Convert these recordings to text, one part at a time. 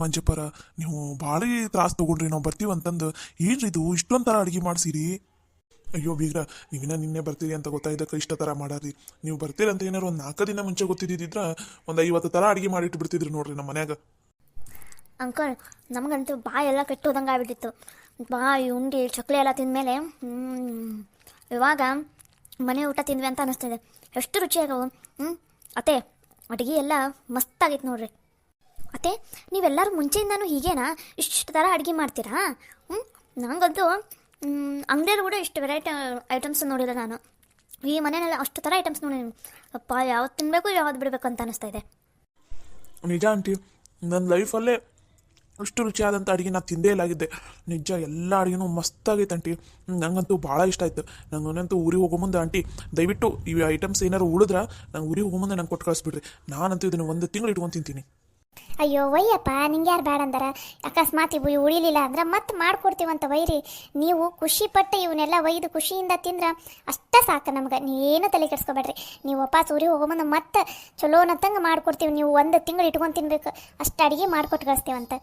ಮಂಜಪ್ಪರ ನೀವು ಭಾಳ ತ್ರಾಸ ತಗೊಂಡ್ರಿ, ನಾವು ಬರ್ತೀವಂತಂದು ಏನ್ರಿ ಇದು ಇಷ್ಟೊಂದು ಥರ ಅಡುಗೆ ಮಾಡಿಸಿರಿ. ಅಯ್ಯೋ ಬೀಗ್ರ, ನೀವಿನ್ನ ನಿನ್ನೆ ಬರ್ತೀರಿ ಅಂತ ಗೊತ್ತಾಯ್ದಕ್ಕೆ ಇಷ್ಟ ಥರ ಮಾಡಾರಿ. ನೀವು ಬರ್ತೀರಿ ಅಂತ ಏನಾರು ಒಂದು 4 ದಿನ ಮುಂಚೆ ಗೊತ್ತಿದ್ದಿದ್ರ ಒಂದು 50 ಥರ ಅಡುಗೆ ಮಾಡಿಟ್ಟು ಬಿಡ್ತಿದ್ರಿ ನೋಡ್ರಿ ನಮ್ಮ ಮನ್ಯಾಗ. ಅಂಕಲ್, ನಮಗಂತೂ ಬಾಯಿ ಎಲ್ಲ ಕೆಟ್ಟು ಹೋದಂಗೆ ಆಗ್ಬಿಟ್ಟಿತ್ತು. ಬಾಯಿ ಉಂಡಿ ಚಕ್ಲಿ ಎಲ್ಲ ತಿಂದಮೇಲೆ ಇವಾಗ ಮನೆ ಊಟ ತಿಂದ್ವಿ ಅಂತ ಅನ್ನಿಸ್ತಿದೆ. ಎಷ್ಟು ರುಚಿಯಾಗವು. ಅತ್ತೆ, ಅಡುಗೆ ಎಲ್ಲ ಮಸ್ತಾಗಿತ್ತು ನೋಡ್ರಿ. ಅತ್ತೆ, ನೀವೆಲ್ಲರೂ ಮುಂಚೆಯಿಂದನೂ ಹೀಗೇನಾ ಇಷ್ಟು ಥರ ಅಡುಗೆ ಮಾಡ್ತೀರಾ? ನನಗಂತೂ ಅಂಗಡಿಯಲ್ಲಿ ಕೂಡ ಇಷ್ಟು ವೆರೈಟಿ ಐಟಮ್ಸ್ ನೋಡಿಲ್ಲ ನಾನು. ಈ ಮನೆಯಲ್ಲಿ ಅಷ್ಟು ಥರ ಐಟಮ್ಸ್ ನೋಡಿದ್ದೀನಿ. ಅಪ್ಪ, ಯಾವ್ದು ತಿನ್ನಬೇಕು ಯಾವ್ದು ಬಿಡಬೇಕು ಅಂತ ಅನ್ನಿಸ್ತಾ ಇದೆ. ನಿಜ ಆಂಟಿ, ನನ್ನ ಲೈಫಲ್ಲೇ ಅಷ್ಟು ರುಚಿಯಾದಂಥ ಅಡುಗೆ ನಾನು ತಿಂದೇ ಇಲ್ಲಾಗಿದ್ದೆ. ನಿಜ ಎಲ್ಲ ಅಡುಗೆನೂ ಮಸ್ತಾಗೈತೆ ಆಂಟಿ. ನಂಗಂತೂ ಭಾಳ ಇಷ್ಟ ಆಯ್ತು. ನಂಗಂತೂ ಊರಿಗೆ ಹೋಗೋ ಮುಂದೆ ಆಂಟಿ ದಯವಿಟ್ಟು ಈ ಐಟಮ್ಸ್ ಏನಾರು ಉಳಿದ್ರೆ ನಂಗೆ ಊರಿಗೆ ಹೋಗೋ ಮುಂದೆ ನಂಗೆ ಕೊಟ್ಟು ಕಳಿಸ್ಬಿಡ್ರಿ. ನಾನಂತೂ ಇದನ್ನು 1 ತಿಂಗಳು ಇಟ್ಕೊಂಡು ತಿಂತೀನಿ. ಅಯ್ಯೋ ವಯ್ಯಪ್ಪ, ನಿಂಗೆ ಯಾರು ಬೇಡ ಅಂದಾರ? ಅಕಸ್ಮಾತ್ ಇವು ಉಳಿಲಿಲ್ಲ ಅಂದ್ರೆ ಮತ್ತೆ ಮಾಡ್ಕೊಡ್ತೀವಂತ ವೈರಿ. ನೀವು ಖುಷಿ ಪಟ್ಟು ಇವನ್ನೆಲ್ಲ ಒಯ್ದು ಖುಷಿಯಿಂದ ತಿಂದ್ರೆ ಅಷ್ಟೇ ಸಾಕು ನಮ್ಗೆ. ನೀವೇನು ತಲೆ ಕೆಡಿಸ್ಕೊಬೇಡ್ರಿ. ನೀವು ವಾಪಸ್ ಊರಿಗೆ ಹೋಗೋಮಂದು ಮತ್ತೆ ಚಲೋನತ್ತಂಗೆ ಮಾಡ್ಕೊಡ್ತೀವಿ. ನೀವು 1 ತಿಂಗಳು ಇಟ್ಕೊಂಡು ತಿನ್ಬೇಕು, ಅಷ್ಟು ಅಡುಗೆ ಮಾಡ್ಕೊಟ್ಟು ಕಳಿಸ್ತೀವಂತ.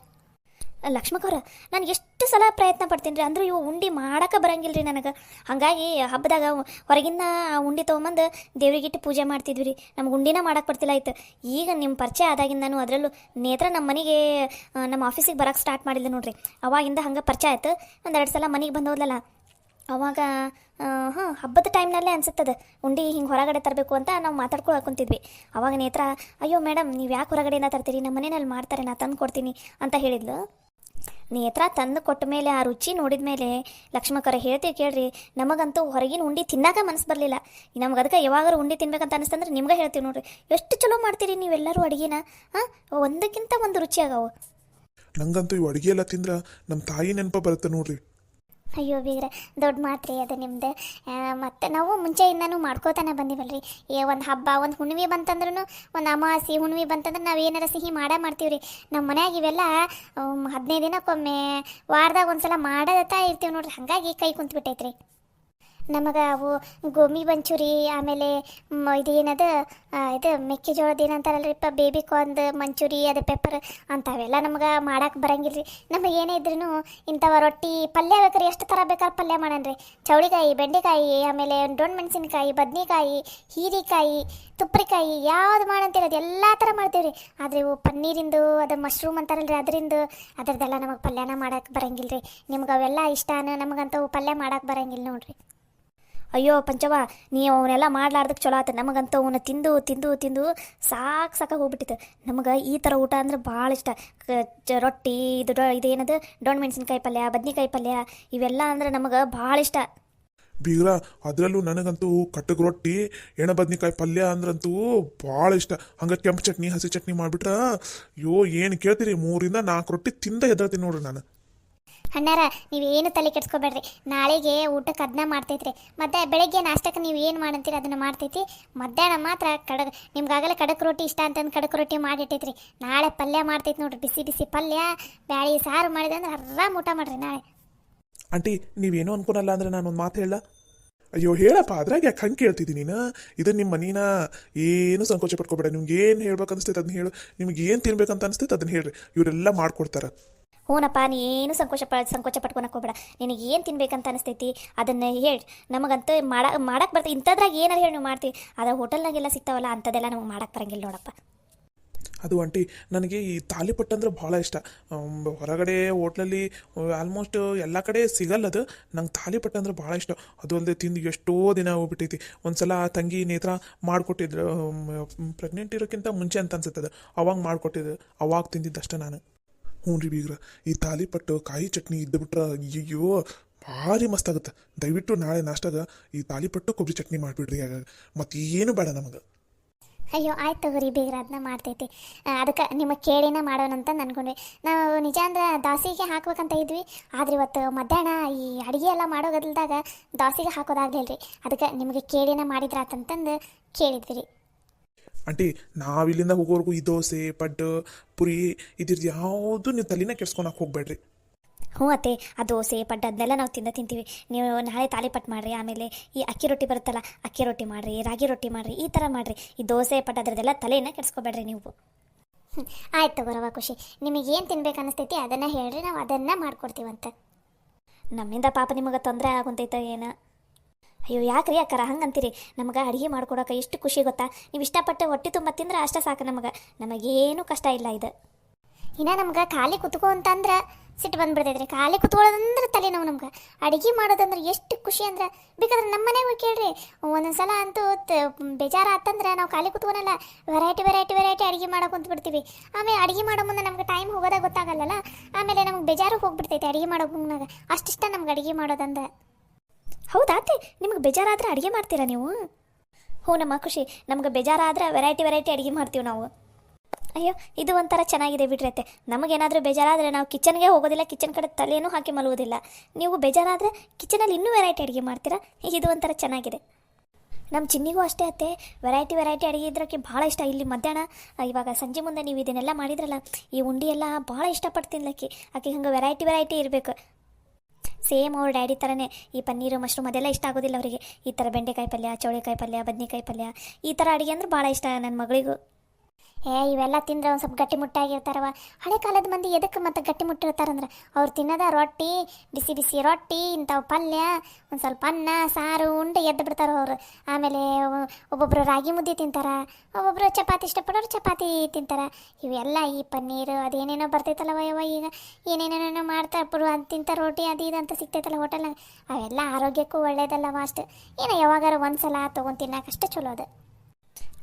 ಲಕ್ಷ್ಮಕ್ಕವ್ರ, ನಾನು ಎಷ್ಟು ಸಲ ಪ್ರಯತ್ನ ಪಡ್ತೀನಿ ರೀ, ಅಂದ್ರೆ ಇವು ಉಂಡೆ ಮಾಡೋಕೆ ಬರಂಗಿಲ್ಲ ರೀ ನನಗೆ. ಹಾಗಾಗಿ ಹಬ್ಬದಾಗ ಹೊರಗಿಂದ ಉಂಡೆ ತೊಗೊಂಬಂದು ದೇವ್ರಿಗಿಟ್ಟು ಪೂಜೆ ಮಾಡ್ತಿದ್ವಿ ರೀ. ನಮ್ಗೆ ಉಂಡಿನ ಮಾಡೋಕೆ ಬರ್ತಿಲ್ಲ ಆಯ್ತು. ಈಗ ನಿಮ್ಮ ಪರಿಚಯ ಆದಾಗಿಂದ ಅದರಲ್ಲೂ ನೇತ್ರ ನಮ್ಮ ಮನೆಗೆ ನಮ್ಮ ಆಫೀಸಿಗೆ ಬರೋಕ್ಕೆ ಸ್ಟಾರ್ಟ್ ಮಾಡಿಲ್ಲ ನೋಡ್ರಿ. ಅವಾಗಿಂದ ಹಂಗೆ ಪರಿಚಯ ಆಯ್ತು. 1-2 ಸಲ ಮನೆಗೆ ಬಂದು ಹೋದ್ಲಲ್ಲ, ಅವಾಗ ಹಬ್ಬದ ಟೈಮ್ನಲ್ಲೇ ಅನ್ಸುತ್ತದೆ ಉಂಡೆ ಹಿಂಗೆ ಹೊರಗಡೆ ತರಬೇಕು ಅಂತ ನಾವು ಮಾತಾಡ್ಕೊಂಡು ಹಾಕೊಂತಿದ್ವಿ. ಅವಾಗ ನೇತ್ರ, ಅಯ್ಯೋ ಮೇಡಮ್, ನೀವು ಯಾಕೆ ಹೊರಗಡೆಯಿಂದ ತರ್ತೀರಿ, ನಮ್ಮ ಮನೆಯಲ್ಲಿ ಮಾಡ್ತಾರೆ, ನಾನು ತಂದು ಕೊಡ್ತೀನಿ ಅಂತ ಹೇಳಿದ್ಲು. ನೇತ್ರ ತಂದು ಕೊಟ್ಟ ಮೇಲೆ ಆ ರುಚಿ ನೋಡಿದ ಮೇಲೆ ಲಕ್ಷ್ಮಕ್ಕರ ಹೇಳ್ತೀವಿ ಕೇಳ್ರಿ, ನಮಗಂತೂ ಹೊರಗಿನ ಉಂಡೆ ತಿನ್ನೋಕೆ ಮನಸ್ಸು ಬರಲಿಲ್ಲ. ನಮ್ಗೆ ಅದಕ್ಕೆ ಯಾವಾಗಾರು ಉಂಡೆ ತಿನ್ಬೇಕಂತ ಅನಿಸ್ತಂದ್ರೆ ನಿಮ್ಗೆ ಹೇಳ್ತೀವಿ ನೋಡ್ರಿ. ಎಷ್ಟು ಚಲೋ ಮಾಡ್ತೀರಿ ನೀವೆಲ್ಲರೂ ಅಡುಗೆನ. ಒಂದಕ್ಕಿಂತ ಒಂದು ರುಚಿ ಆಗವು. ನಂಗಂತೂ ಇವು ಅಡುಗೆ ಎಲ್ಲ ತಿಂದ್ರೆ ನಮ್ಮ ತಾಯಿ ನೆನಪು ಬರುತ್ತೆ ನೋಡ್ರಿ. ಅಯ್ಯೋ ಬೀಗ್ರೆ, ದೊಡ್ಡ ಮಾತ್ರಿ ಅದು ನಿಮ್ಮದು. ಮತ್ತು ನಾವು ಮುಂಚೆಯಿಂದನೂ ಮಾಡ್ಕೋತಾನೆ ಬಂದಿವಲ್ರಿ. ಒಂದು ಹಬ್ಬ, ಒಂದು ಹುಣ್ಣಿಮೆ ಬಂತಂದ್ರೂ, ಒಂದು ಅಮಾವಾಸ್ಯೆ ಹುಣ್ಣಿಮೆ ಬಂತಂದ್ರೆ ನಾವು ಏನಾರ ಸಿಹಿ ಮಾಡ್ತೀವಿ ರೀ. ನಮ್ಮ ಮನ್ಯಾಗ ಇವೆಲ್ಲ 15 ದಿನಕ್ಕೊಮ್ಮೆ, ವಾರದಾಗ ಒಂದು ಸಲ ಮಾಡತಾ ಇರ್ತೀವಿ ನೋಡ್ರಿ. ಹಾಗಾಗಿ ಕೈ ಕುಂತ್ಬಿಟ್ಟೈತ್ರಿ ನಮಗೆ. ಅವು ಗೋಬಿ ಮಂಚೂರಿ, ಆಮೇಲೆ ಇದು ಏನದು ಇದು ಮೆಕ್ಕೆಜೋಳದ ಏನಂತಾರಲ್ರಿಪ್ಪ, ಬೇಬಿ ಕಾರ್ನ್ ಮಂಚೂರಿ, ಅದು ಪೆಪ್ಪರ್ ಅಂಥವೆಲ್ಲ ನಮ್ಗೆ ಮಾಡಕ್ಕೆ ಬರಂಗಿಲ್ಲ ರೀ. ನಮಗೆ ಏನೇ ಇದ್ರೂ ಇಂಥವ ರೊಟ್ಟಿ ಪಲ್ಯ ಬೇಕ್ರಿ. ಎಷ್ಟು ಥರ ಬೇಕಾದ್ರೆ ಪಲ್ಯ ಮಾಡಣ್ರಿ. ಚೌಳಿಕಾಯಿ, ಬೆಂಡೆಕಾಯಿ, ಆಮೇಲೆ ಡೊಣ್ ಮೆಣಸಿನ್ಕಾಯಿ, ಬದ್ನೆಕಾಯಿ, ಹೀರೆಕಾಯಿ, ತುಪ್ರಿಕಾಯಿ, ಯಾವ್ದು ಮಾಡಂತೀರ ಅದು ಎಲ್ಲ ಥರ ಮಾಡ್ತೀವಿ ರೀ. ಆದರೆ ಇವು ಪನ್ನೀರಿಂದು, ಅದು ಮಶ್ರೂಮ್ ಅಂತಾರಲ್ರಿ, ಅದರದ್ದೆಲ್ಲ ನಮಗೆ ಪಲ್ಯನ ಮಾಡಕ್ಕೆ ಬರಂಗಿಲ್ಲ ರೀ. ನಿಮ್ಗೆ ಅವೆಲ್ಲ ಇಷ್ಟನ, ನಮಗಂತವು ಪಲ್ಯ ಮಾಡಕ್ಕೆ ಬರಂಗಿಲ್ಲ ನೋಡ್ರಿ. ಅಯ್ಯೋ ಪಂಚವ, ನೀವು ಅವನ್ನೆಲ್ಲ ಮಾಡ್ಲಾರ್ದಕ್ಕೆ ಚಲೋ ಆಯ್ತು. ನಮಗಂತೂ ಅವನ್ನ ತಿಂದು ತಿಂದು ತಿಂದು ಸಾಕಾಗಿ ಹೋಗ್ಬಿಟ್ಟಿತ್ತು. ನಮಗೆ ಈ ಥರ ಊಟ ಅಂದ್ರೆ ಭಾಳ ಇಷ್ಟ. ರೊಟ್ಟಿ, ಇದೇನದು ಡೊಣ್ ಮೆಣಸಿನ್ಕಾಯಿ ಪಲ್ಯ, ಬದ್ನಿಕಾಯಿ ಪಲ್ಯ, ಇವೆಲ್ಲ ಅಂದ್ರೆ ನಮಗೆ ಭಾಳ ಇಷ್ಟ. ಬೀಗ್ರ, ಅದರಲ್ಲೂ ನನಗಂತೂ ಕಟ್ಟಗೆ ರೊಟ್ಟಿ, ಎಣ್ಣೆ ಬದ್ನಿಕಾಯಿ ಪಲ್ಯ ಅಂದ್ರಂತೂ ಭಾಳ ಇಷ್ಟ. ಹಂಗೆ ಕೆಂಪು ಚಟ್ನಿ, ಹಸಿ ಚಟ್ನಿ ಮಾಡಿಬಿಟ್ರೆ ಅಯ್ಯೋ ಏನು ಕೇಳ್ತೀರಿ, 3-4 ರೊಟ್ಟಿ ತಿಂದ ಎದ್ದೇಳ್ತೀನಿ ನೋಡ್ರಿ ನಾನು. ಅಣ್ಣಾರ, ನೀವೇನು ತಲೆ ಕೆಡ್ಸ್ಕೊಬೇಡ್ರಿ. ನಾಳೆಗೆ ಊಟಕ್ಕೆ ಅದನ್ನ ಮಾಡ್ತೈತ್ರಿ. ಮತ್ತು ಬೆಳಗ್ಗೆ ನಾಷ್ಟಕ್ಕೆ ನೀವು ಏನು ಮಾಡಂತೀರಿ ಅದನ್ನು ಮಾಡ್ತೈತಿ. ಮಧ್ಯಾಹ್ನ ಮಾತ್ರ ನಿಮ್ಗಾಗಲೇ ಕಡಕ್ ರೊಟ್ಟಿ ಇಷ್ಟ ಅಂತಂದು ಕಡಕ್ ರೊಟ್ಟಿ ಮಾಡಿಟ್ಟೈತ್ರಿ. ನಾಳೆ ಪಲ್ಯ ಮಾಡ್ತೈತಿ ನೋಡ್ರಿ, ಬಿಸಿ ಬಿಸಿ ಪಲ್ಯ, ಬ್ಯಾಳಿ ಸಾರು ಮಾಡಿದೆ ಅಂದ್ರೆ ಆರಾಮ್ ಊಟ ಮಾಡ್ರಿ ನಾಳೆ. ಆಂಟಿ, ನೀವೇನು ಅನ್ಕೊಳಲ್ಲ ಅಂದ್ರೆ ನಾನು ಒಂದು ಮಾತು ಹೇಳ. ಅಯ್ಯೋ ಹೇಳಪ್ಪ, ಅದ್ರಾಗ ಯಾಕೆ ಹಂಗೆ ಕೇಳ್ತಿದ್ದೀನಿ ನೀನು? ಇದು ನಿಮ್ಮ ಮನೀನ, ಏನು ಸಂಕೋಚ ಪಡ್ಕೊಬೇಡ. ನಿಮ್ಗೆ ಏನು ಹೇಳ್ಬೇಕು ಅನಿಸ್ತೈತೆ ಅದನ್ನ ಹೇಳು. ನಿಮ್ಗೆ ಏನು ತಿನ್ಬೇಕಂತ ಅನಿಸ್ತೈತೆ ಅದನ್ನ ಹೇಳ್ರಿ, ಇವರೆಲ್ಲ ಮಾಡ್ಕೊಡ್ತಾರೆ. ಹ್ಞೂನಪ್ಪ, ನೀ ಏನು ಸಂಕೋಚ ಪಟ್ಕೊಳಕ್ಕೆ ಹೋಗ್ಬೇಡ. ನಿನಗೆ ಏನು ತಿನ್ಬೇಕಂತ ಅನಿಸ್ತೈತಿ ಅದನ್ನು ಹೇಳಿ. ನಮಗಂತೂ ಮಾಡಕ್ಕೆ ಬರ್ತದೆ. ಇಂಥದ್ರಾಗ ಏನಾರು ಹೇಳಿ ನೀವು ಮಾಡ್ತೀವಿ. ಆದರೆ ಹೋಟೆಲ್ನಾಗೆಲ್ಲ ಸಿಗ್ತಾವಲ್ಲ, ಅಂಥದ್ದೆಲ್ಲ ನಮಗೆ ಮಾಡಕ್ಕೆ ಬರಂಗಿಲ್ಲ ನೋಡಪ್ಪ. ಅದು ಆಂಟಿ, ನನಗೆ ಈ ತಾಲಿಪಟ್ಟು ಅಂದ್ರೆ ಭಾಳ ಇಷ್ಟ. ಹೊರಗಡೆ ಹೋಟ್ಲಲ್ಲಿ ಆಲ್ಮೋಸ್ಟ್ ಎಲ್ಲ ಕಡೆ ಸಿಗಲ್ಲದು. ನಂಗೆ ತಾಲಿಪಟ್ಟು ಅಂದ್ರೆ ಭಾಳ ಇಷ್ಟ. ಅದು ಅಲ್ಲದೆ ತಿಂದು ಎಷ್ಟೋ ದಿನ ಹೋಗ್ಬಿಟ್ಟೈತಿ. ಒಂದು ಸಲ ತಂಗಿ ನೇತ್ರ ಮಾಡಿಕೊಟ್ಟಿದ್ರು, ಪ್ರೆಗ್ನೆಂಟ್ ಇರೋಕ್ಕಿಂತ ಮುಂಚೆ ಅಂತ ಅನ್ಸುತ್ತದೆ. ಅವಾಗ ಮಾಡಿಕೊಟ್ಟಿದ್ದು, ಅವಾಗ ತಿಂದಿದ್ದಷ್ಟೇ ನಾನು. ಹ್ಞೂ ರೀ ಬೀಗ್ರ, ಈ ತಾಲಿಪಟ್ಟು ಕಾಯಿ ಚಟ್ನಿ ಇದ್ದುಬಿಟ್ರೆ ಅಯ್ಯೋ ಭಾರಿ ಮಸ್ತಾಗುತ್ತೆ. ದಯವಿಟ್ಟು ನಾಳೆ ನಾಷ್ಟಾಗ ಈ ತಾಲಿಪಟ್ಟು ಕೊಬ್ಬರಿ ಚಟ್ನಿ ಮಾಡಿಬಿಡ್ರಿ. ಮತ್ತೇನು ಬೇಡ ನಮಗೆ. ಅಯ್ಯೋ ಆಯ್ತು ತಗೋರಿ ಬೀಗ್ರ, ಅದನ್ನ ಮಾಡ್ತೈತಿ. ಅದಕ್ಕೆ ನಿಮಗೆ ಕೇಳಿನ ಮಾಡೋಣಂತ ಅಂದ್ಕೊಂಡ್ವಿ. ನಾವು ನಿಜ ಅಂದ್ರೆ ದೋಸೆಗೆ ಹಾಕ್ಬೇಕಂತ ಇದ್ವಿ. ಆದರೆ ಇವತ್ತು ಮಧ್ಯಾಹ್ನ ಈ ಅಡುಗೆ ಎಲ್ಲ ಮಾಡೋ ಗದಲ್ದಾಗ ದೋಸೆಗೆ ಹಾಕೋದಾಗಲಿಲ್ಲ ರೀ. ಅದಕ್ಕೆ ನಿಮಗೆ ಕೇಳಿನ ಮಾಡಿದ್ರಾತಂತಂದು ಕೇಳಿದ್ವಿ ರೀ. ಆಂಟಿ, ನಾವಿಲ್ಲಿಂದ ಹೋಗೋವರೆಗೂ ಈ ದೋಸೆ, ಪಡ್ಡು, ಪುರಿ ಇದ್ರದ್ದು ಯಾವುದು ನೀವು ತಲೆನ ಕೆಡ್ಸ್ಕೊಳಕ್ಕೆ ಹೋಗ್ಬೇಡ್ರಿ. ಹ್ಞೂ ಅತ್ತೆ, ಆ ದೋಸೆ ಪಡ್ಡು ಅದನ್ನೆಲ್ಲ ನಾವು ತಿಂತೀವಿ. ನೀವು ನಾಳೆ ತಾಲಿಪಟ್ಟು ಮಾಡಿರಿ. ಆಮೇಲೆ ಈ ಅಕ್ಕಿ ರೊಟ್ಟಿ ಬರುತ್ತಲ್ಲ, ಅಕ್ಕಿ ರೊಟ್ಟಿ ಮಾಡಿರಿ, ರಾಗಿ ರೊಟ್ಟಿ ಮಾಡಿರಿ, ಈ ಥರ ಮಾಡಿರಿ. ಈ ದೋಸೆ ಪಡ್ಡು ಅದರದ್ದೆಲ್ಲ ತಲೆನ ಕೆಡ್ಸ್ಕೊಬೇಡ್ರಿ ನೀವು. ಆಯ್ತು ತಗೋರವ ಖುಷಿ, ನಿಮಗೆ ಏನು ತಿನ್ಬೇಕು ಅನಿಸ್ತೈತಿ ಅದನ್ನು ಹೇಳ್ರಿ, ನಾವು ಅದನ್ನು ಮಾಡ್ಕೊಡ್ತೀವಂತೆ. ನಮ್ಮಿಂದ ಪಾಪ ನಿಮಗೆ ತೊಂದರೆ ಆಗುಂತೈತ ಏನ? ಅಯ್ಯೋ ಯಾಕ್ರಿ ಅಕ್ಕಾರ ಹಂಗಂತೀರಿ? ನಮಗೆ ಅಡುಗೆ ಮಾಡ್ಕೊಡೋಕೆ ಎಷ್ಟು ಖುಷಿ ಗೊತ್ತಾ? ನೀವು ಇಷ್ಟಪಟ್ಟು ಹೊಟ್ಟೆ ತುಂಬ ತಿಂದ್ರೆ ಅಷ್ಟೇ ಸಾಕು ನಮಗೇನು ಕಷ್ಟ ಇಲ್ಲ ಇದು. ಇನ್ನು ನಮ್ಗೆ ಖಾಲಿ ಕುತ್ಕೋ ಅಂತಂದ್ರೆ ಸಿಟ್ಟು ಬಂದ್ಬಿಡ್ತೈತ್ರಿ. ಖಾಲಿ ಕುತ್ಕೊಳ್ಳೋದಂದ್ರೆ ತಲೆನೋವು. ನಮ್ಗೆ ಅಡುಗೆ ಮಾಡೋದಂದ್ರೆ ಎಷ್ಟು ಖುಷಿ ಅಂದ್ರೆ ಬೇಕಾದ್ರೆ ನಮ್ಮ ಮನೆಗೆ ಹೋಗಿ ಕೇಳ್ರಿ. ಒಂದೊಂದು ಸಲ ಅಂತೂ ಬೇಜಾರು ಆತಂದ್ರೆ ನಾವು ಖಾಲಿ ಕುತ್ಕೊಳಲ್ಲ, ವೆರೈಟಿ ಅಡುಗೆ ಮಾಡಕ್ಕೆ ಕುಂತ್ಬಿಡ್ತೀವಿ. ಆಮೇಲೆ ಅಡುಗೆ ಮಾಡೋ ಮುಂದೆ ನಮ್ಗೆ ಟೈಮ್ ಹೋಗೋದಾಗ ಗೊತ್ತಾಗಲ್ಲಲ್ಲ, ಆಮೇಲೆ ನಮ್ಗೆ ಬೇಜಾರು ಹೋಗ್ಬಿಡ್ತೈತೆ ಅಡುಗೆ ಮಾಡೋ ಮುಂದಾಗ. ಅಷ್ಟಿಷ್ಟ ನಮ್ಗೆ ಅಡುಗೆ ಮಾಡೋದಂದ್ರೆ. ಹೌದಾತೆ, ನಿಮಗೆ ಬೇಜಾರಾದ್ರೆ ಅಡುಗೆ ಮಾಡ್ತೀರಾ ನೀವು? ಹ್ಞೂ ನಮ್ಮ ಖುಷಿ, ನಮ್ಗೆ ಬೇಜಾರಾದ್ರೆ ವೆರೈಟಿ ಅಡುಗೆ ಮಾಡ್ತೀವಿ ನಾವು. ಅಯ್ಯೋ ಇದು ಒಂಥರ ಚೆನ್ನಾಗಿದೆ ಬಿಡ್ರತ್ತೆ. ನಮಗೇನಾದರೂ ಬೇಜಾರಾದರೆ ನಾವು ಕಿಚನ್ಗೆ ಹೋಗೋದಿಲ್ಲ, ಕಿಚನ್ ಕಡೆ ತಲೆಯೂ ಹಾಕಿ ಮಲಗೋದಿಲ್ಲ. ನೀವು ಬೇಜಾರಾದರೆ ಕಿಚನಲ್ಲಿ ಇನ್ನೂ ವೆರೈಟಿ ಅಡುಗೆ ಮಾಡ್ತೀರಾ, ಇದು ಒಂಥರ ಚೆನ್ನಾಗಿದೆ. ನಮ್ಮ ಚಿನ್ನಿಗೂ ಅಷ್ಟೇ ಅತ್ತೆ, ವೆರೈಟಿ ಅಡುಗೆ ಇದ್ರಕ್ಕೆ ಭಾಳ ಇಷ್ಟ. ಇಲ್ಲಿ ಮಧ್ಯಾಹ್ನ ಇವಾಗ ಸಂಜೆ ಮುಂದೆ ನೀವು ಇದನ್ನೆಲ್ಲ ಮಾಡಿದ್ರಲ್ಲ, ಈ ಉಂಡಿ ಎಲ್ಲ ಭಾಳ ಇಷ್ಟಪಟ್ಟು ತಿನ್ಲಕ್ಕಿ. ಆಕೆ ಹಂಗೆ ವೆರೈಟಿ ಇರಬೇಕು. ಸೇಮ್ ಅವ್ರ ಡ್ಯಾಡಿ ಥರನೇ ಈ ಪನ್ನೀರು ಮಶ್ರೂಮ್ ಅದೆಲ್ಲ ಇಷ್ಟ ಆಗೋದಿಲ್ಲ ಅವರಿಗೆ. ಈ ಥರ ಬೆಂಡೆಕಾಯಿ ಪಲ್ಯ, ಚೌಳಿಕಾಯಿ ಪಲ್ಯ, ಬದ್ನೆಕಾಯಿ ಪಲ್ಯ, ಈ ಥರ ಅಡುಗೆ ಅಂದ್ರೆ ಭಾಳ ಇಷ್ಟ ನನ್ನ ಮಗಳಿಗೂ. ಇವೆಲ್ಲ ತಿಂದ್ರೆ ಒಂದು ಸ್ವಲ್ಪ ಗಟ್ಟಿಮುಟ್ಟಾಗಿರ್ತಾರವ. ಹಳೆ ಕಾಲದ ಮಂದಿ ಎದಕ್ಕೆ ಮತ್ತು ಗಟ್ಟಿಮುಟ್ಟಿರ್ತಾರಂದ್ರೆ ಅವ್ರು ತಿನ್ನೋದ ರೊಟ್ಟಿ, ಬಿಸಿ ರೊಟ್ಟಿ, ಇಂಥವು ಪಲ್ಯ, ಒಂದು ಸ್ವಲ್ಪ ಅನ್ನ ಸಾರು ಉಂಡು ಎದ್ದು ಬಿಡ್ತಾರೆ ಅವರು. ಆಮೇಲೆ ಒಬ್ಬೊಬ್ಬರು ರಾಗಿ ಮುದ್ದೆ ತಿಂತಾರೆ, ಒಬ್ಬೊಬ್ಬರು ಚಪಾತಿ ಇಷ್ಟಪಡೋರು ಚಪಾತಿ ತಿಂತಾರೆ. ಇವೆಲ್ಲ ಈ ಪನ್ನೀರು ಅದೇನೇನೋ ಬರ್ತೈತಲ್ಲವ ಯವ, ಈಗ ಏನೇನೇನೋ ಮಾಡ್ತಾರೆ ಅದು ತಿಂತಾರೆ, ರೋಟಿ ಅದು ಇದು ಅಂತ ಸಿಗ್ತೈತಲ್ಲ ಹೋಟೆಲ್ನಾಗ. ಅವೆಲ್ಲ ಆರೋಗ್ಯಕ್ಕೂ ಒಳ್ಳೇದಲ್ಲವ ಅಷ್ಟು. ಏನೋ ಯಾವಾಗಾರ ಒಂದು ಸಲ ತೊಗೊಂಡು ತಿನ್ನೋಕಷ್ಟೇ ಚಲೋ ಅದು.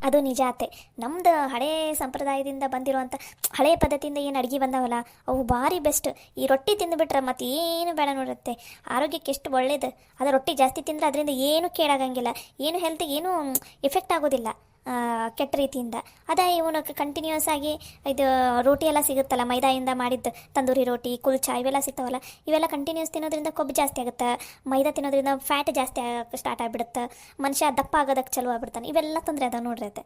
ಅದು ನಿಜ ಅತ್ತೆ. ನಮ್ಮದು ಹಳೇ ಸಂಪ್ರದಾಯದಿಂದ ಬಂದಿರುವಂಥ ಹಳೆಯ ಪದ್ಧತಿಯಿಂದ ಏನು ಅಡುಗೆ ಬಂದಾವಲ್ಲ ಅವು ಭಾರಿ ಬೆಸ್ಟ್. ಈ ರೊಟ್ಟಿ ತಿಂದುಬಿಟ್ರೆ ಮತ್ತು ಏನು ಬೇಡ ನೋಡುತ್ತೆ, ಆರೋಗ್ಯಕ್ಕೆ ಎಷ್ಟು ಒಳ್ಳೇದು. ಅದು ರೊಟ್ಟಿ ಜಾಸ್ತಿ ತಿಂದರೆ ಅದರಿಂದ ಏನೂ ಕೇಳಾಗಂಗಿಲ್ಲ, ಏನು ಹೆಲ್ತಿಗೆ ಏನೂ ಎಫೆಕ್ಟ್ ಆಗೋದಿಲ್ಲ ಕೆಟ್ಟ ರೀತಿಯಿಂದ. ಅದೇ ಇವನು ಕಂಟಿನ್ಯೂಸ್ ಆಗಿ ಇದು ರೋಟಿ ಎಲ್ಲ ಸಿಗುತ್ತಲ್ಲ, ಮೈದಾಯಿಂದ ಮಾಡಿದ್ದು ತಂದೂರಿ ರೋಟಿ, ಕುಲ್ಚಾ ಇವೆಲ್ಲ ಸಿಗ್ತಾವಲ್ಲ, ಇವೆಲ್ಲ ಕಂಟಿನ್ಯೂಸ್ ತಿನ್ನೋದ್ರಿಂದ ಕೊಬ್ಬು ಜಾಸ್ತಿ ಆಗುತ್ತೆ. ಮೈದಾ ತಿನ್ನೋದ್ರಿಂದ ಫ್ಯಾಟ್ ಜಾಸ್ತಿ ಸ್ಟಾರ್ಟ್ ಆಗಿಬಿಡುತ್ತೆ, ಮನುಷ್ಯ ದಪ್ಪ ಆಗೋದಕ್ಕೆ ಚಲೋ ಆಗ್ಬಿಡ್ತಾನೆ. ಇವೆಲ್ಲ ತೊಂದರೆ ಅದ ನೋಡ್ರಿ ಅದು.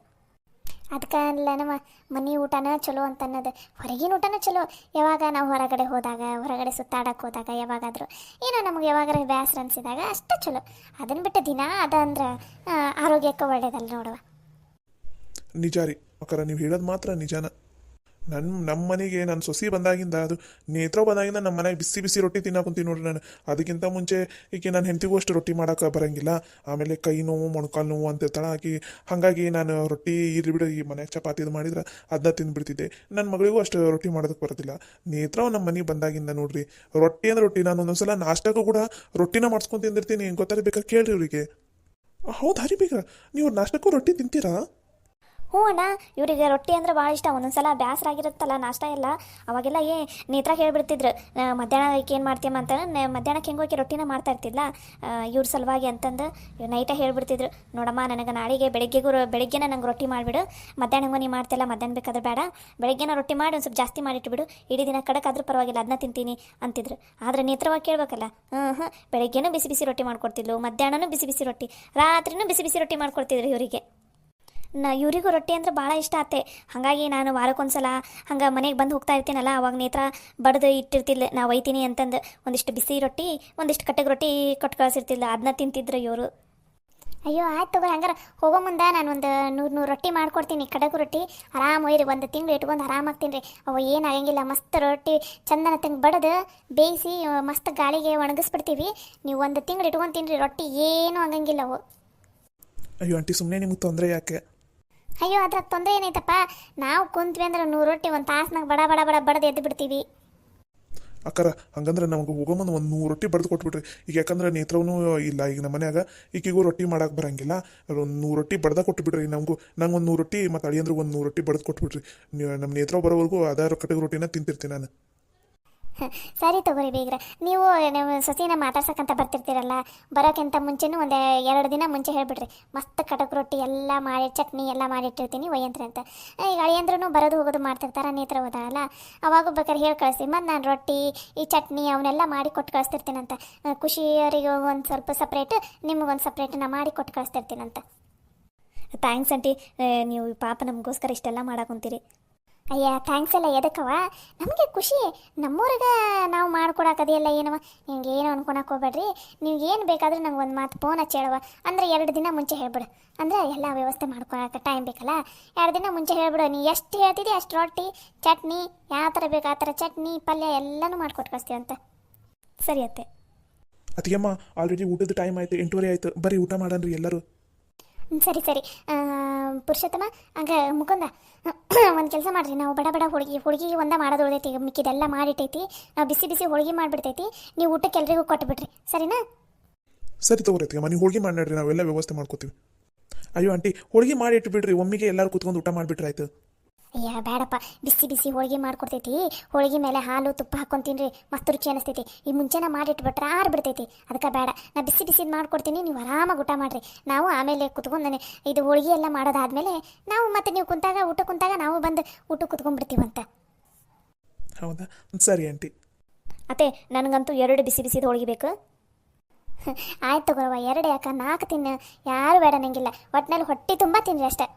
ಅದಕ್ಕೆ ಅಲ್ಲ ನಮ್ಮ ಮನೆ ಊಟನ ಚಲೋ ಅಂತ ಅನ್ನೋದು. ಹೊರಗಿನ ಊಟನೂ ಚಲೋ. ಯಾವಾಗ ನಾವು ಹೊರಗಡೆ ಹೋದಾಗ, ಹೊರಗಡೆ ಸುತ್ತಾಡಕ್ಕೆ ಹೋದಾಗ, ಯಾವಾಗಾದರೂ ಏನೋ ನಮಗೆ ಯಾವಾಗಾರ ಬೇಸರ ಅನಿಸಿದಾಗ ಅಷ್ಟೇ ಚಲೋ. ಅದನ್ನು ಬಿಟ್ಟು ದಿನ ಅದಂದ್ರೆ ಆರೋಗ್ಯಕ್ಕೆ ಒಳ್ಳೇದಲ್ಲ ನೋಡುವ. ನಿಜ ರೀ ಅಕ್ಕಾರ, ನೀವು ಹೇಳೋದು ಮಾತ್ರ ನಿಜಾನ. ನಮ್ಮ ಮನೆಗೆ ನನ್ನ ಸೊಸಿ ಬಂದಾಗಿಂದ, ಅದು ನೇತ್ರ ಬಂದಾಗಿಂದ ನಮ್ಮ ಮನೆಗೆ ಬಿಸಿ ರೊಟ್ಟಿ ತಿನ್ನಕೊಂತೀನಿ ನೋಡ್ರಿ ನಾನು. ಅದಕ್ಕಿಂತ ಮುಂಚೆ ಈಗ ನನ್ನ ಹೆಂಡತಿಗೂ ಅಷ್ಟು ರೊಟ್ಟಿ ಮಾಡೋಕೆ ಬರೋಂಗಿಲ್ಲ. ಆಮೇಲೆ ಕೈ ನೋವು ಮೊಣಕಾಲು ನೋವು ಅಂತ ಹಾಕಿ, ಹಾಗಾಗಿ ನಾನು ರೊಟ್ಟಿ ಇರ್ಲಿ ಬಿಡು, ಈ ಮನೆಗೆ ಚಪಾತಿದು ಮಾಡಿದ್ರೆ ಅದನ್ನ ತಿಂದುಬಿಡ್ತಿದ್ದೆ. ನನ್ನ ಮಗಳಿಗೂ ಅಷ್ಟು ರೊಟ್ಟಿ ಮಾಡೋದಕ್ಕೆ ಬರೋದಿಲ್ಲ. ನೇತ್ರ ನಮ್ಮ ಮನೆಗೆ ಬಂದಾಗಿಂದ ನೋಡ್ರಿ, ರೊಟ್ಟಿ ಅಂದ್ರೆ ರೊಟ್ಟಿ. ನಾನು ಒಂದೊಂದ್ಸಲ ನಾಷ್ಟಕ್ಕೂ ಕೂಡ ರೊಟ್ಟಿನ ಮಾಡ್ಸ್ಕೊಂಡು ತಿಂದಿರ್ತೀನಿ. ಗೊತ್ತಾರ ಬೇಕಾದ್ರೆ ಕೇಳ್ರಿ ಇವರಿಗೆ. ಹೌದು ಹರಿಬೇಕಾ, ನೀವು ನಾಷ್ಟಕ್ಕೂ ರೊಟ್ಟಿ ತಿಂತೀರಾ? ಹ್ಞೂ ಅಣ್ಣ, ಇವರಿಗೆ ರೊಟ್ಟಿ ಅಂದ್ರೆ ಭಾಳ ಇಷ್ಟ. ಒಂದೊಂದ್ಸಲ ಬೇಸರ ಆಗಿರುತ್ತಲ್ಲ ನಾಷ್ಟ ಎಲ್ಲ, ಅವಾಗೆಲ್ಲ ನೇತ್ರ ಹೇಳ್ಬಿಡ್ತಿದ್ರು ಮಧ್ಯಾಹ್ನಕ್ಕೆ ಏನು ಮಾಡ್ತೀಯಮ್ಮ ಅಂತ. ಮಧ್ಯಾಹ್ನಕ್ಕೆ ಹೆಂಗೋಕೆ ರೊಟ್ಟಿನ ಮಾಡ್ತಾ ಇರ್ತಿದ್ಲ ಇವ್ರ ಸಲುವಾಗಿ ಅಂತಂದು ನೈಟೇ ಹೇಳ್ಬಿಡ್ತಿದ್ರು, ನೋಡಮ್ಮ ನನಗೆ ನಾಳೆಗೆ ಬೆಳಗ್ಗೆನ ನಂಗೆ ರೊಟ್ಟಿ ಮಾಡಿಬಿಡು, ಮಧ್ಯಾಹ್ನ ಹೆಂಗೋ ನೀ ಮಾಡ್ತಿಲ್ಲ, ಮಧ್ಯಾಹ್ನ ಬೇಕಾದ್ರೆ ಬೇಡ, ಬೆಳಗ್ಗೆನ ರೊಟ್ಟಿ ಮಾಡಿ ಒಂದು ಸ್ವಲ್ಪ ಜಾಸ್ತಿ ಮಾಡಿಟ್ಬಿಡು, ಇಡೀ ದಿನ ಕಡಕಾದ್ರೂ ಪರವಾಗಿಲ್ಲ ಅದನ್ನ ತಿಂತೀನಿ ಅಂತಿದ್ರು. ಆದರೆ ನೇತ್ರವಾಗಿ ಕೇಳಬೇಕಲ್ಲ. ಬೆಳಗ್ಗೆನೂ ಬಿಸಿ ರೊಟ್ಟಿ ಮಾಡ್ಕೊಡ್ತಿದ್ಲು, ಮಧ್ಯಾಹ್ನನೂ ಬಿಸಿ ರೊಟ್ಟಿ, ರಾತ್ರಿನೂ ಬಿಸಿ ರೊಟ್ಟಿ ಮಾಡ್ಕೊಡ್ತಿದ್ರು ಇವರಿಗೆ. ಇವರಿಗೂ ರೊಟ್ಟಿ ಅಂದ್ರೆ ಭಾಳ ಇಷ್ಟ ಆತೆ. ಹಾಗಾಗಿ ನಾನು ವಾರಕ್ಕೊಂದ್ಸಲ ಹಂಗೆ ಮನೆಗೆ ಬಂದು ಹೋಗ್ತಾ ಇರ್ತೀನಲ್ಲ, ಅವಾಗ ನೇತ್ರ ಬಡ್ದು ಇಟ್ಟಿರ್ತಿಲ್ಲ, ನಾವು ಒಯ್ತೀನಿ ಅಂತಂದು ಒಂದಿಷ್ಟು ಬಿಸಿ ರೊಟ್ಟಿ, ಒಂದಿಷ್ಟು ಕಟ್ಟಗೆ ರೊಟ್ಟಿ ಕೊಟ್ಟು ಕಳಿಸಿರ್ತಿಲ್ಲ, ಅದನ್ನ ತಿಂತಿದ್ರು ಇವರು. ಅಯ್ಯೋ ಆಯ್ತು ತಗೋ, ಹಂಗಾರೆ ಹೋಗೋ ಮುಂದೆ ನಾನು ಒಂದು 100 ರೊಟ್ಟಿ ಮಾಡ್ಕೊಡ್ತೀನಿ, ಕಡಗು ರೊಟ್ಟಿ. ಆರಾಮ ಒಯ್ರಿ, ಒಂದು ತಿಂಗಳು ಇಟ್ಕೊಂಡು ಆರಾಮಾಗಿ ತಿನ್ನಿರಿ. ಅವು ಏನಾಗಂಗಿಲ್ಲ, ಮಸ್ತ್ ರೊಟ್ಟಿ ಚಂದನ ತಂದು ಬಡ್ದು ಬೇಯಿಸಿ ಮಸ್ತ್ ಗಾಳಿಗೆ ಒಣಗಿಸ್ಬಿಡ್ತೀವಿ. ನೀವು ಒಂದು ತಿಂಗಳು ಇಟ್ಕೊಂಡು ತಿನ್ನಿರಿ, ರೊಟ್ಟಿ ಏನೂ ಆಗಂಗಿಲ್ಲ ಅವು. ಅಯ್ಯೋ ಆಂಟಿ, ಸುಮ್ಮನೆ ನಿಮಗೆ ತೊಂದರೆ ಯಾಕೆ? ಅಯ್ಯೋ ಅದ್ರಾಗ ತೊಂದರೆ ಏನೈತಪ್ಪ, ನಾವು ಕುಂತ್ವಿ ಅಂದ್ರೆ 100 ರೊಟ್ಟಿ ಒಂದು ತಾಸ್ನಾಗ ಬಡ ಬಡದು ಎದ್ದು ಬಿಡ್ತೀವಿ. ಅಕ್ಕಾರ ಹಂಗಂದ್ರೆ ನಮಗೆ ಹೋಗೋ ಮುಂದೆ ಒಂದು 100 ರೊಟ್ಟಿ ಬಡ್ದು ಕೊಟ್ಬಿಟ್ರಿ. ಈಗ ಯಾಕಂದ್ರೆ ನೇತ್ರವೂ ಇಲ್ಲ ಈಗ ನಮ್ಮ ಮನ್ಯಾಗ, ಈಗಿಗೂ ರೊಟ್ಟಿ ಮಾಡಕ್ಕೆ ಬರಂಗಿಲ್ಲ. ಒಂದು 100 ರೊಟ್ಟಿ ಬಡ್ದ ಕೊಟ್ಬಿಟ್ರಿ ನಂಗೆ ಒಂದು 100 ರೊಟ್ಟಿ, ಮತ್ತು ಅಳಿಯಂದ್ರೆ ಒಂದು 100 ರೊಟ್ಟಿ ಬಡ್ದು ಕೊಟ್ಬಿಟ್ರಿ. ನೀವು ನಮ್ಮ ನೇತ್ರ ಬರೋವರೆಗೂ ಅದೇ ಕಟ್ಟಗೆ ರೊಟ್ಟಿನ ತಿಂತಿರ್ತೀನಿ ನಾನು. ಸರಿ ತಗೋರಿ ಬೇಗ್ರ, ನೀವು ಸೊಸೆನ ಮಾತಾಡ್ಸಕ್ಕಂತ ಬರ್ತಿರ್ತೀರಲ್ಲ, ಬರೋಕ್ಕಿಂತ ಮುಂಚೆನೂ ಒಂದು 2 ದಿನ ಮುಂಚೆ ಹೇಳಿಬಿಡ್ರಿ, ಮಸ್ತ್ ಕಟಕ್ ರೊಟ್ಟಿ ಎಲ್ಲ ಮಾಡಿ ಚಟ್ನಿ ಎಲ್ಲ ಮಾಡಿಟ್ಟಿರ್ತೀನಿ ಒಯ್ಯಂತ್ರಿ ಅಂತ. ಈಗ ಅಳಿಯಂದ್ರೂ ಬರೋದು ಹೋಗೋದು ಮಾಡ್ತಿರ್ತಾರೆ, ನೇತ್ರ ಹೋದಾಳಲ್ಲ, ಅವಾಗ ಬೇಕಾದ್ರೆ ಹೇಳಿ ಕಳಿಸಿ, ಮತ್ತು ನಾನು ರೊಟ್ಟಿ ಈ ಚಟ್ನಿ ಅವನ್ನೆಲ್ಲ ಮಾಡಿ ಕೊಟ್ಟು ಕಳಿಸ್ತಿರ್ತೀನಂತ. ಖುಷಿಯವರಿಗೆ ಒಂದು ಸ್ವಲ್ಪ ಸಪ್ರೇಟ್, ನಿಮಗೊಂದು ಸಪ್ರೇಟ್ ನಾ ಮಾಡಿ ಕೊಟ್ಟು ಕಳಿಸ್ತಿರ್ತೀನಂತ. ಥ್ಯಾಂಕ್ಸ್ ಆಂಟಿ, ನೀವು ಪಾಪ ನಮಗೋಸ್ಕರ ಇಷ್ಟೆಲ್ಲ ಮಾಡಾಕೊಂತೀರಿ. ಅಯ್ಯ ಥ್ಯಾಂಕ್ಸ್ ಎಲ್ಲ ಎದಕ್ಕವ ನಮಗೆ ಖುಷಿ ನಮ್ಮೂರಿಗೆ ನಾವು ಮಾಡ್ಕೊಡಕದಿಲ್ಲ ಏನವ ಹಿಂಗೆ ಏನು ಅನ್ಕೊಳಕ್ಕೆ ಹೋಗ್ಬೇಡ್ರಿ ನೀವು ಏನು ಬೇಕಾದರೂ ನಂಗೆ ಒಂದು ಮಾತು ಫೋನ್ ಹಚ್ಚಿ ಹೇಳವ ಅಂದರೆ 2 ದಿನ ಮುಂಚೆ ಹೇಳ್ಬಿಡು ಅಂದರೆ ಎಲ್ಲ ವ್ಯವಸ್ಥೆ ಮಾಡ್ಕೊಳಕ್ಕೆ ಟೈಮ್ ಬೇಕಲ್ಲ 2 ದಿನ ಮುಂಚೆ ಹೇಳ್ಬಿಡು ನೀ ಎಷ್ಟು ಹೇಳ್ತಿದ್ದಿ ಅಷ್ಟು ರೊಟ್ಟಿ ಚಟ್ನಿ ಯಾವ ಥರ ಬೇಕು ಆ ಥರ ಚಟ್ನಿ ಪಲ್ಯ ಎಲ್ಲನೂ ಮಾಡ್ಕೊಟ್ಟು ಕಳಿಸ್ತೀವಂತ. ಸರಿ ಅತ್ತೆ. ಅತ್ತಿಗೆಮ್ಮ ಆಲ್ರೆಡಿ ಊಟದ ಟೈಮ್ ಆಯ್ತು, 8:30 ಆಯ್ತು, ಬರ್ರಿ ಊಟ ಮಾಡನ್ರಿ ಎಲ್ಲರೂ. ಸರಿ ಸರಿ ಪುರುಷೋತ್ತಮ ಹಂಗೆ ಮುಕುಂದ ಒಂದು ಕೆಲಸ ಮಾಡಿರಿ, ನಾವು ಬಡ ಬಡ ಹೋಳಿಗೆ ಒಂದೇ ಮಾಡೋದು ಉಳಿದೈತಿ, ಈಗ ಮಿಕ್ಕಿದೆಲ್ಲ ಮಾಡಿಟ್ಟೈತಿ, ನಾವು ಬಿಸಿ ಬಿಸಿ ಹೋಳಿಗೆ ಮಾಡಿಬಿಡ್ತೈತಿ, ನೀವು ಊಟಕ್ಕೆ ಎಲ್ರಿಗೂ ಕೊಟ್ಟುಬಿಡ್ರಿ ಸರಿನಾ? ಸರಿ ತಗೋರಿ ಅತ್ತಿಗೆಮ್ಮ, ನೀವು ಹೋಳಿಗೆ ಮಾಡಿ ನಡ್ರಿ, ನಾವೆಲ್ಲ ವ್ಯವಸ್ಥೆ ಮಾಡ್ಕೋತೀವಿ. ಅಯ್ಯೋ ಆಂಟಿ, ಹೋಳಿಗೆ ಮಾಡಿ ಇಟ್ಬಿಡ್ರಿ, ಒಮ್ಮಿಗೆ ಎಲ್ಲರೂ ಕುತ್ಕೊಂಡು ಊಟ ಮಾಡಿಬಿಟ್ರೆ ಆಯ್ತು. ಅಯ್ಯ ಬೇಡಪ್ಪ, ಬಿಸಿ ಬಿಸಿ ಹೋಳಿಗೆ ಮಾಡ್ಕೊಡ್ತೈತಿ, ಹೋಳಿಗೆ ಮೇಲೆ ಹಾಲು ತುಪ್ಪ ಹಾಕೊಂಡು ತಿನ್ರಿ, ಮಸ್ತ್ ರುಚಿ ಅನಿಸ್ತೈತಿ. ಈ ಮುಂಚೆನ ಮಾಡಿಟ್ಬಿಟ್ರೆ ಬಿಡ್ತೈತಿ, ಅದಕ್ಕೆ ಬೇಡ, ನಾ ಬಿಸಿ ಬಿಸಿದು ಮಾಡ್ಕೊಡ್ತೀನಿ, ನೀವು ಆರಾಮಾಗಿ ಊಟ ಮಾಡಿರಿ. ನಾವು ಆಮೇಲೆ ಕುತ್ಕೊಂಡು ಇದು ಹೋಳಿಗೆ ಎಲ್ಲ ಮಾಡೋದಾದ್ಮೇಲೆ ನಾವು ಮತ್ತೆ ನೀವು ಕುಂತಾಗ ಊಟ ಕುಂತಾಗ ನಾವು ಬಂದು ಊಟ ಕುತ್ಕೊಂಡ್ಬಿಡ್ತೀವಂತ. ಹೌದಾ, ಸರಿ ಆಂಟಿ. ಅತ್ತೆ ನನಗಂತೂ 2 ಬಿಸಿ ಬಿಸಿದು ಹೋಳಿಗೆ ಬೇಕು. ಆಯ್ತು ತಗೋರವ, 2 ಯಾಕೆ 4 ತಿನ್ನು, ಯಾರು ಬೇಡ ನಂಗಿಲ್ಲ, ಒಟ್ಟಿನಲ್ಲಿ ಹೊಟ್ಟೆ ತುಂಬ ತಿನ್ರಿ ಅಷ್ಟೇ.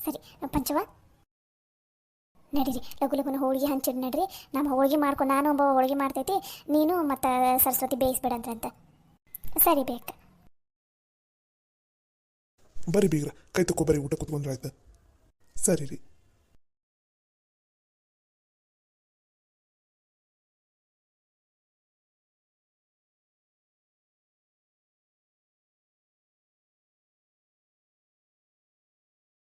ಸರಿ ಪಂಚವ ನಡೀರಿ, ಲಘು ಲಘುನ ಹೋಳಿಗೆ ಹಂಚಿಡ್ ನಡ್ರಿ, ನಮ್ಮ ಹೋಳಿಗೆ ಮಾಡ್ಕೊಂಡು ನಾನು ಒಬ್ಬ ಹೋಳಿಗೆ ಮಾಡ್ತೈತಿ, ನೀನು ಮತ್ತು ಸರಸ್ವತಿ ಬೇಯಿಸ್ಬಿಡಂದ್ರಂತ. ಸರಿ ಬೇಕು. ಬರ್ರಿ ಬೀಗ್ರ, ಕೈ ತಗೋ ಬರ್ರಿ, ಊಟ ಕುತ್ಕೊಂಡ್ರೆ ಆಯ್ತು. ಸರಿ ರೀ.